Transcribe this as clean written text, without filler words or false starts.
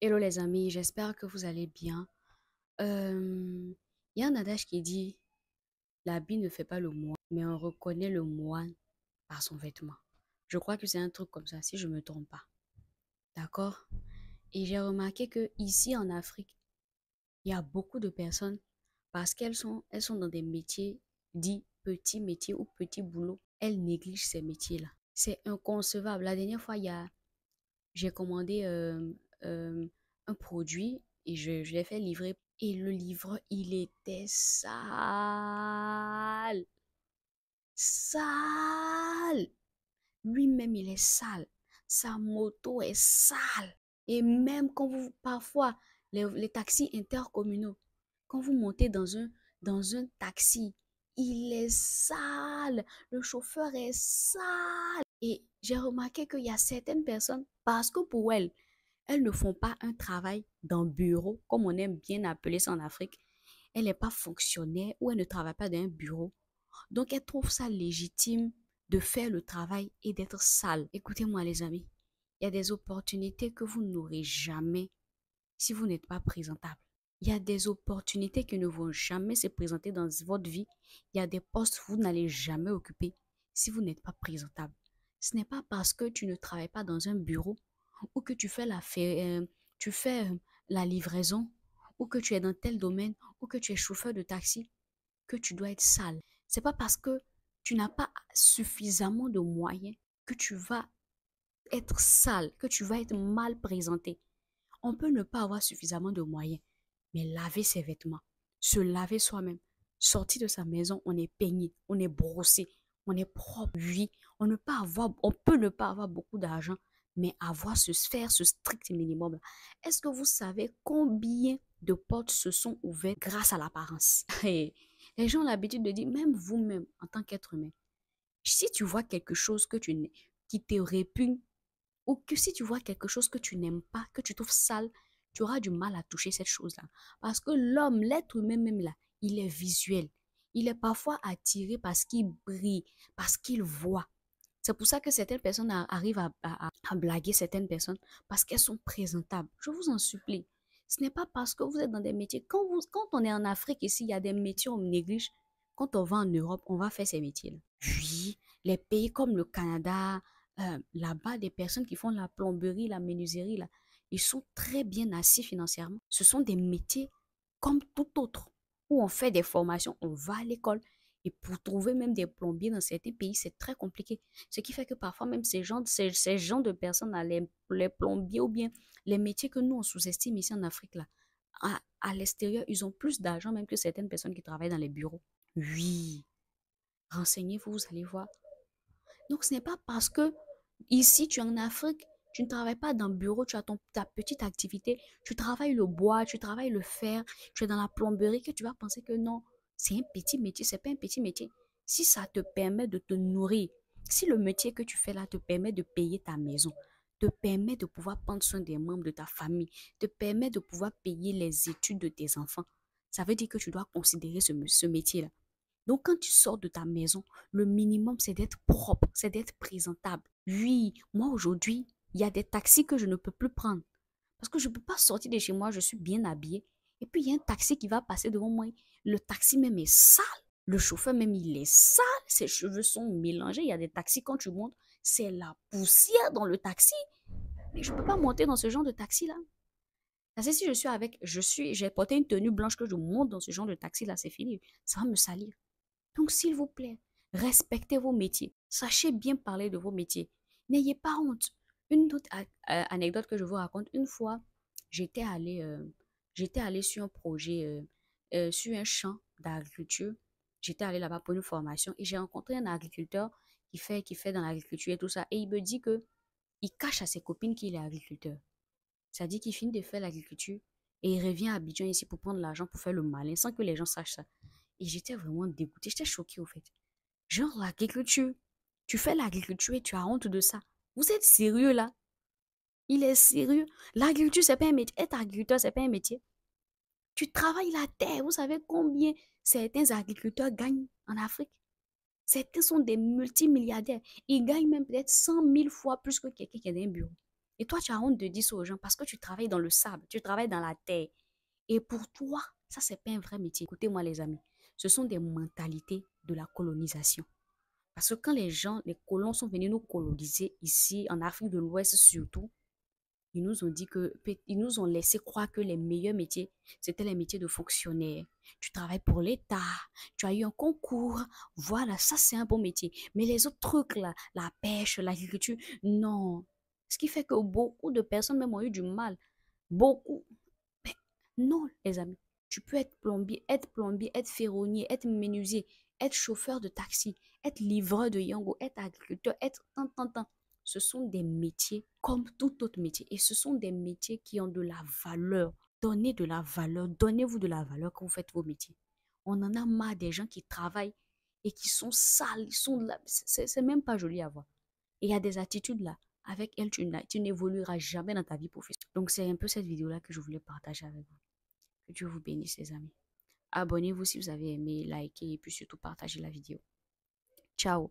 Hello les amis, j'espère que vous allez bien. Il y a un adage qui dit, l'habit ne fait pas le moine, mais on reconnaît le moine par son vêtement. Je crois que c'est un truc comme ça, si je ne me trompe pas. D'accord? Et j'ai remarqué que ici en Afrique, il y a beaucoup de personnes, parce elles sont dans des métiers dits petits métiers ou petits boulots, elles négligent ces métiers-là. C'est inconcevable. La dernière fois, j'ai commandé euh, un produit et je l'ai fait livrer. Et le livreur, il était sale. Sale. Lui-même, il est sale. Sa moto est sale. Et même quand vous, parfois, les taxis intercommunaux, quand vous montez dans un taxi, il est sale. Le chauffeur est sale. Et j'ai remarqué qu'il y a certaines personnes, parce que pour elles ne font pas un travail dans bureau, comme on aime bien appeler ça en Afrique. Elle n'est pas fonctionnaire ou elle ne travaille pas dans un bureau. Donc, elle trouve ça légitime de faire le travail et d'être sale. Écoutez-moi, les amis, il y a des opportunités que vous n'aurez jamais si vous n'êtes pas présentable. Il y a des opportunités qui ne vont jamais se présenter dans votre vie. Il y a des postes que vous n'allez jamais occuper si vous n'êtes pas présentable. Ce n'est pas parce que tu ne travailles pas dans un bureau ou que tu fais la livraison ou que tu es dans tel domaine ou que tu es chauffeur de taxi que tu dois être sale. C'est pas parce que tu n'as pas suffisamment de moyens que tu vas être sale, que tu vas être mal présenté. On peut ne pas avoir suffisamment de moyens, mais laver ses vêtements, se laver soi-même, sortir de sa maison, on est peigné, on est brossé, on est propre. Oui, on peut ne pas avoir beaucoup d'argent, mais faire ce strict minimum. Est-ce que vous savez combien de portes se sont ouvertes grâce à l'apparence? Les gens ont l'habitude de dire, même vous-même, en tant qu'être humain, si tu vois quelque chose qui te répugne, ou que si tu vois quelque chose que tu n'aimes pas, que tu trouves sale, tu auras du mal à toucher cette chose-là. Parce que l'homme, l'être humain même là, il est visuel. Il est parfois attiré parce qu'il brille, parce qu'il voit. C'est pour ça que certaines personnes arrivent à blaguer certaines personnes parce qu'elles sont présentables. Je vous en supplie. Ce n'est pas parce que vous êtes dans des métiers. Quand on est en Afrique ici, il y a des métiers on néglige. Quand on va en Europe, on va faire ces métiers-là. Oui, les pays comme le Canada, là-bas, des personnes qui font la plomberie, la menuiserie, là, ils sont très bien assis financièrement. Ce sont des métiers comme tout autre, où on fait des formations, on va à l'école. Et pour trouver même des plombiers dans certains pays, c'est très compliqué. Ce qui fait que parfois même ces gens de personnes, là, les plombiers ou bien les métiers que nous, on sous-estime ici en Afrique, là, à l'extérieur, ils ont plus d'argent même que certaines personnes qui travaillent dans les bureaux. Oui, renseignez-vous, vous allez voir. Donc, ce n'est pas parce que ici, tu es en Afrique, tu ne travailles pas dans le bureau, tu as ta petite activité, tu travailles le bois, tu travailles le fer, tu es dans la plomberie, que tu vas penser que non, c'est un petit métier, c'est pas un petit métier. Si ça te permet de te nourrir, si le métier que tu fais là te permet de payer ta maison, te permet de pouvoir prendre soin des membres de ta famille, te permet de pouvoir payer les études de tes enfants, ça veut dire que tu dois considérer ce métier-là. Donc, quand tu sors de ta maison, le minimum, c'est d'être propre, c'est d'être présentable. Oui, moi aujourd'hui, il y a des taxis que je ne peux plus prendre parce que je ne peux pas sortir de chez moi, je suis bien habillée. Et puis, il y a un taxi qui va passer devant moi. Le taxi même est sale. Le chauffeur même, il est sale. Ses cheveux sont mélangés. Il y a des taxis, quand tu montes, c'est la poussière dans le taxi. Mais je ne peux pas monter dans ce genre de taxi-là. Parce que si j'ai porté une tenue blanche que je monte dans ce genre de taxi-là, c'est fini. Ça va me salir. Donc, s'il vous plaît, respectez vos métiers. Sachez bien parler de vos métiers. N'ayez pas honte. Une autre anecdote que je vous raconte, une fois, j'étais allée, euh, j'étais allée sur un projet, sur un champ d'agriculture. J'étais allée là-bas pour une formation et j'ai rencontré un agriculteur qui fait dans l'agriculture et tout ça. Et il me dit que il cache à ses copines qu'il est agriculteur. Ça dit qu'il finit de faire l'agriculture et il revient à Abidjan ici pour prendre l'argent pour faire le malin sans que les gens sachent ça. Et j'étais vraiment dégoûtée, j'étais choquée au fait. Genre l'agriculture, tu fais l'agriculture et tu as honte de ça. Vous êtes sérieux là? Il est sérieux. L'agriculture, c'est pas un métier. Être agriculteur, c'est pas un métier. Tu travailles la terre. Vous savez combien certains agriculteurs gagnent en Afrique? Certains sont des multimilliardaires. Ils gagnent même peut-être 100 000 fois plus que quelqu'un qui est dans un bureau. Et toi, tu as honte de dire ça aux gens parce que tu travailles dans le sable, tu travailles dans la terre. Et pour toi, ça, c'est pas un vrai métier. Écoutez-moi, les amis, ce sont des mentalités de la colonisation. Parce que quand les gens, les colons sont venus nous coloniser ici, en Afrique de l'Ouest surtout, ils nous ont dit que, ils nous ont laissé croire que les meilleurs métiers, c'était les métiers de fonctionnaire. Tu travailles pour l'État, tu as eu un concours, voilà, ça c'est un bon métier. Mais les autres trucs là, la pêche, l'agriculture, non. Ce qui fait que beaucoup de personnes même ont eu du mal. Beaucoup. Mais non, les amis. Tu peux être plombier, être ferronnier, être menuisier, être chauffeur de taxi, être livreur de Yango, être agriculteur, être tant. Ce sont des métiers comme tout autre métier. Et ce sont des métiers qui ont de la valeur. Donnez de la valeur, donnez-vous de la valeur quand vous faites vos métiers. On en a marre des gens qui travaillent et qui sont sales, ils sont là. C'est même pas joli à voir. Et il y a des attitudes là. Avec elles, tu n'évolueras jamais dans ta vie professionnelle. Donc, c'est un peu cette vidéo-là que je voulais partager avec vous. Que Dieu vous bénisse, les amis. Abonnez-vous si vous avez aimé, likez et puis surtout partagez la vidéo. Ciao